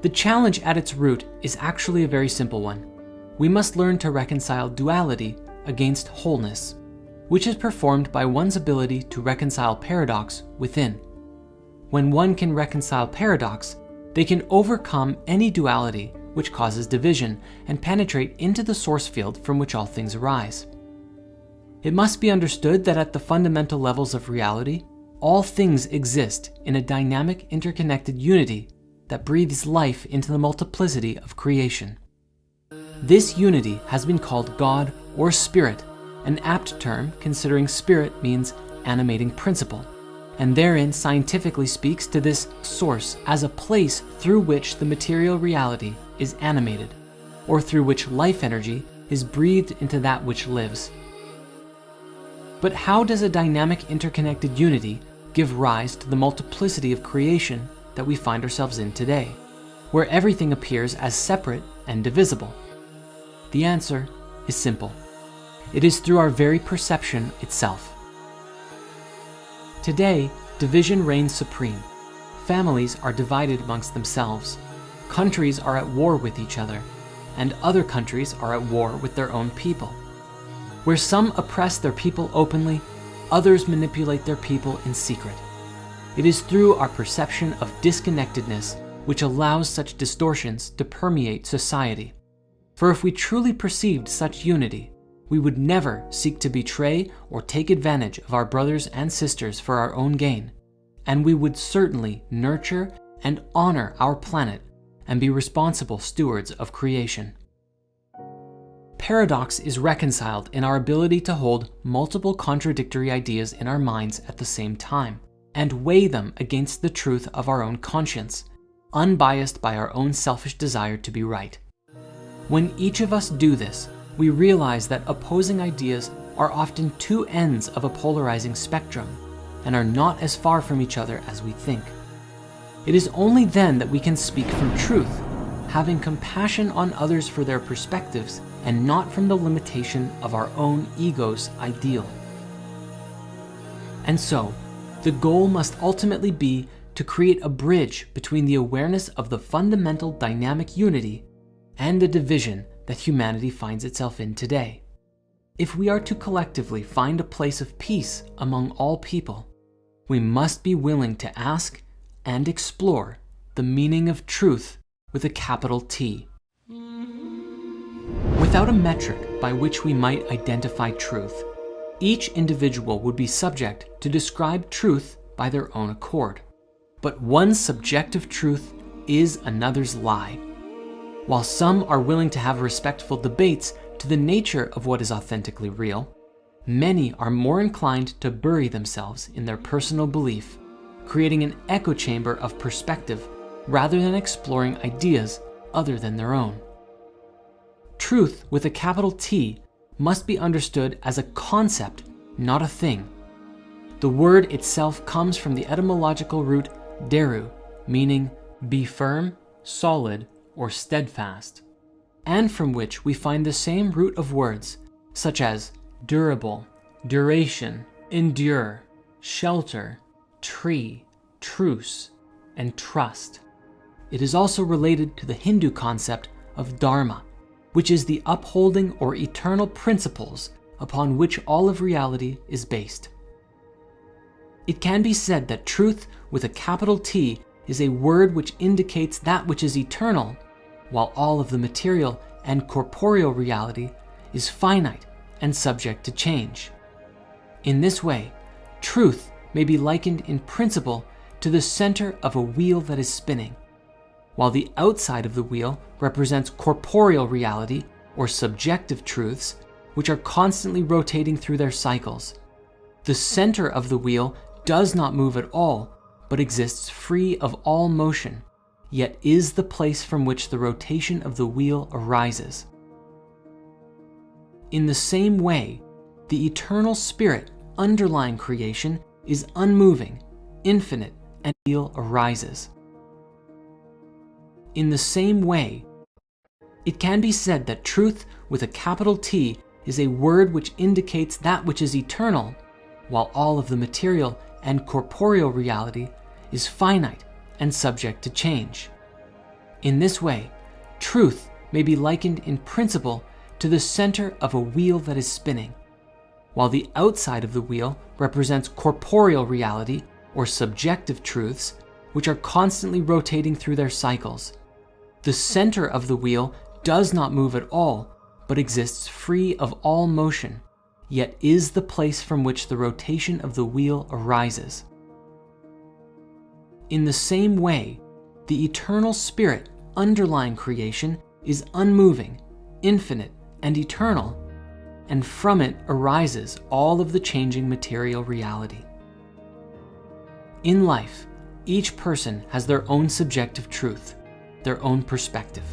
The challenge at its root is actually a very simple one. We must learn to reconcile duality against wholeness, which is performed by one's ability to reconcile paradox within. When one can reconcile paradox, they can overcome any duality which causes division and penetrate into the source field from which all things arise. It must be understood that at the fundamental levels of reality, all things exist in a dynamic, interconnected unity that breathes life into the multiplicity of creation. This unity has been called God or Spirit, an apt term considering spirit means animating principle, and therein scientifically speaks to this source as a place through which the material reality is animated, or through which life energy is breathed into that which lives. But how does a dynamic interconnected unity give rise to the multiplicity of creation that we find ourselves in today, where everything appears as separate and divisible? The answer is simple. It is through our very perception itself. Today, division reigns supreme. Families are divided amongst themselves. Countries are at war with each other, and other countries are at war with their own people. Where some oppress their people openly, others manipulate their people in secret. It is through our perception of disconnectedness which allows such distortions to permeate society. For if we truly perceived such unity, we would never seek to betray or take advantage of our brothers and sisters for our own gain, and we would certainly nurture and honor our planet and be responsible stewards of creation. Paradox is reconciled in our ability to hold multiple contradictory ideas in our minds at the same time and weigh them against the truth of our own conscience, unbiased by our own selfish desire to be right. When each of us do this, we realize that opposing ideas are often two ends of a polarizing spectrum and are not as far from each other as we think. It is only then that we can speak from truth, having compassion on others for their perspectives and not from the limitation of our own ego's ideal. And so, the goal must ultimately be to create a bridge between the awareness of the fundamental dynamic unity and the division that humanity finds itself in today. If we are to collectively find a place of peace among all people, we must be willing to ask and explore the meaning of truth with a capital T. Without a metric by which we might identify truth, each individual would be subject to describe truth by their own accord. But one subjective truth is another's lie. While some are willing to have respectful debates to the nature of what is authentically real, many are more inclined to bury themselves in their personal belief, creating an echo chamber of perspective rather than exploring ideas other than their own. Truth with a capital T must be understood as a concept, not a thing. The word itself comes from the etymological root deru, meaning be firm, solid, or steadfast, and from which we find the same root of words such as durable, duration, endure, shelter, tree, truce, and trust. It is also related to the Hindu concept of dharma, which is the upholding or eternal principles upon which all of reality is based. It can be said that truth with a capital T is a word which indicates that which is eternal, while all of the material and corporeal reality is finite and subject to change. In this way, truth may be likened in principle to the center of a wheel that is spinning, while the outside of the wheel represents corporeal reality or subjective truths, which are constantly rotating through their cycles. The center of the wheel does not move at all, but exists free of all motion, yet is the place from which the rotation of the wheel arises. In the same way, the eternal spirit underlying creation is unmoving, infinite, and the wheel arises. In the same way, it can be said that truth with a capital T is a word which indicates that which is eternal, while all of the material and corporeal reality is finite and subject to change. In this way, truth may be likened in principle to the center of a wheel that is spinning, while the outside of the wheel represents corporeal reality or subjective truths, which are constantly rotating through their cycles. The center of the wheel does not move at all, but exists free of all motion, yet is the place from which the rotation of the wheel arises. In the same way, the eternal spirit underlying creation is unmoving, infinite, and eternal, and from it arises all of the changing material reality. In life, each person has their own subjective truth, their own perspective.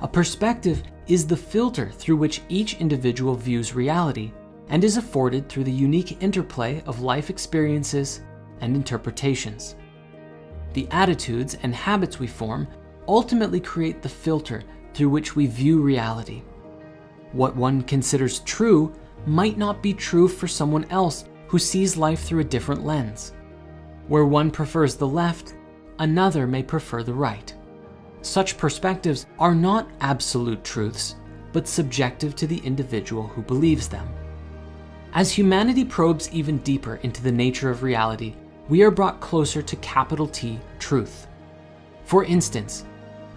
A perspective is the filter through which each individual views reality and is afforded through the unique interplay of life experiences and interpretations. The attitudes and habits we form ultimately create the filter through which we view reality. What one considers true might not be true for someone else who sees life through a different lens. Where one prefers the left, another may prefer the right. Such perspectives are not absolute truths, but subjective to the individual who believes them. As humanity probes even deeper into the nature of reality, we are brought closer to capital T truth. For instance,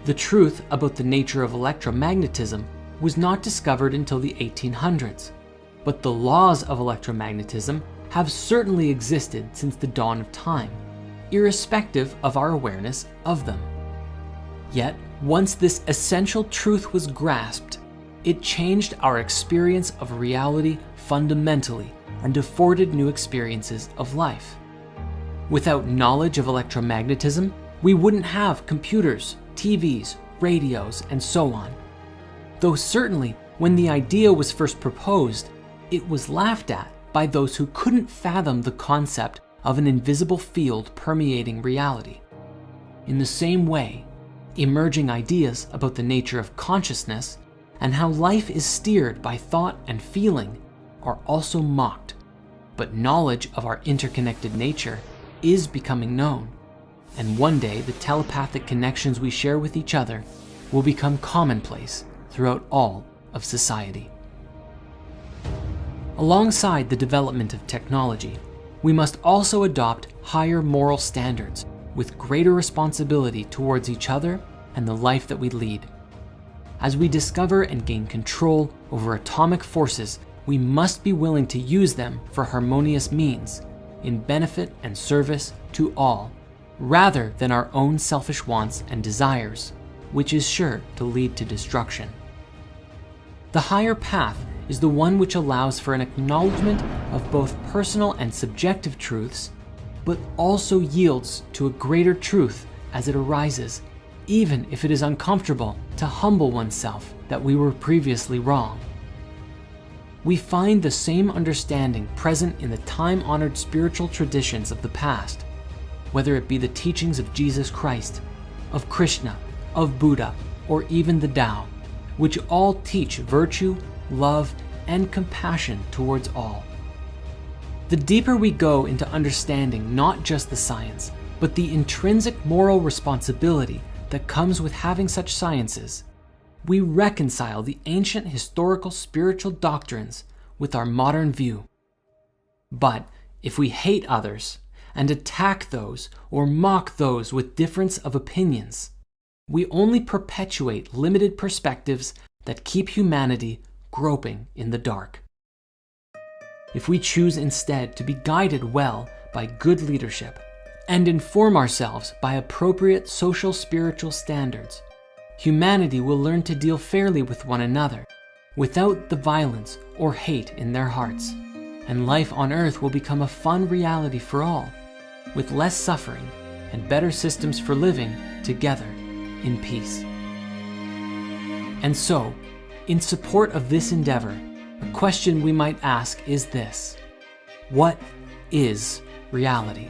the truth about the nature of electromagnetism was not discovered until the 1800s, but the laws of electromagnetism have certainly existed since the dawn of time, irrespective of our awareness of them. Yet, once this essential truth was grasped, it changed our experience of reality fundamentally and afforded new experiences of life. Without knowledge of electromagnetism, we wouldn't have computers, TVs, radios, and so on. Though certainly, when the idea was first proposed, it was laughed at by those who couldn't fathom the concept of an invisible field permeating reality. In the same way, emerging ideas about the nature of consciousness and how life is steered by thought and feeling are also mocked, but knowledge of our interconnected nature is becoming known, and one day the telepathic connections we share with each other will become commonplace throughout all of society. Alongside the development of technology, we must also adopt higher moral standards with greater responsibility towards each other and the life that we lead. As we discover and gain control over atomic forces, we must be willing to use them for harmonious means, in benefit and service to all, rather than our own selfish wants and desires, which is sure to lead to destruction. The higher path is the one which allows for an acknowledgement of both personal and subjective truths, but also yields to a greater truth as it arises, even if it is uncomfortable to humble oneself that we were previously wrong. We find the same understanding present in the time-honored spiritual traditions of the past, whether it be the teachings of Jesus Christ, of Krishna, of Buddha, or even the Tao, which all teach virtue, love, and compassion towards all. The deeper we go into understanding not just the science, but the intrinsic moral responsibility that comes with having such sciences, we reconcile the ancient historical spiritual doctrines with our modern view. But if we hate others and attack those or mock those with difference of opinions, we only perpetuate limited perspectives that keep humanity groping in the dark. If we choose instead to be guided well by good leadership and inform ourselves by appropriate social spiritual standards, humanity will learn to deal fairly with one another, without the violence or hate in their hearts, and life on earth will become a fun reality for all, with less suffering and better systems for living together in peace. And so, in support of this endeavor, a question we might ask is this: what is reality?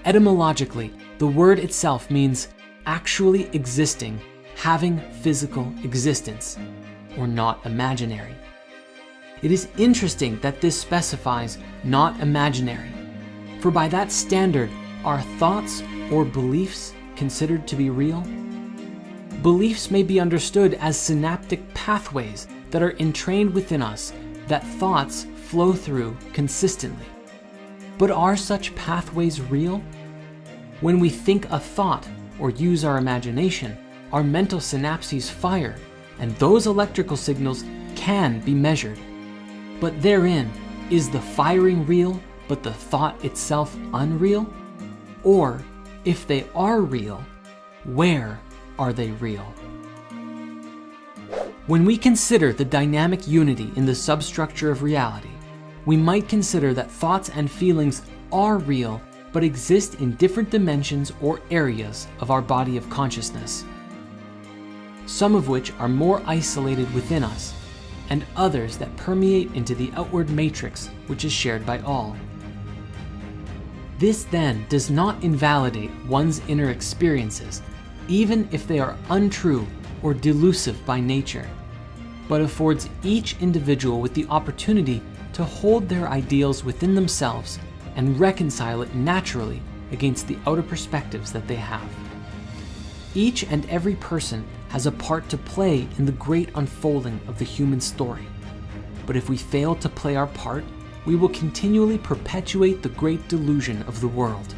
Etymologically, the word itself means actually existing, having physical existence, or not imaginary. It is interesting that this specifies not imaginary, for by that standard, are thoughts or beliefs considered to be real? Beliefs may be understood as synaptic pathways that are entrained within us that thoughts flow through consistently. But are such pathways real? When we think a thought or use our imagination, our mental synapses fire, and those electrical signals can be measured. But therein, is the firing real, but the thought itself unreal? Or, if they are real, where are they real? When we consider the dynamic unity in the substructure of reality, we might consider that thoughts and feelings are real, but exist in different dimensions or areas of our body of consciousness, some of which are more isolated within us, and others that permeate into the outward matrix which is shared by all. This then does not invalidate one's inner experiences, even if they are untrue or delusive by nature, but affords each individual with the opportunity to hold their ideals within themselves and reconcile it naturally against the outer perspectives that they have. Each and every person has a part to play in the great unfolding of the human story. But if we fail to play our part, we will continually perpetuate the great delusion of the world.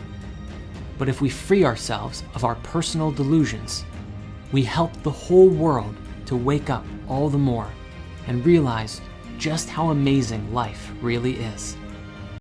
But if we free ourselves of our personal delusions, we help the whole world to wake up all the more and realize just how amazing life really is.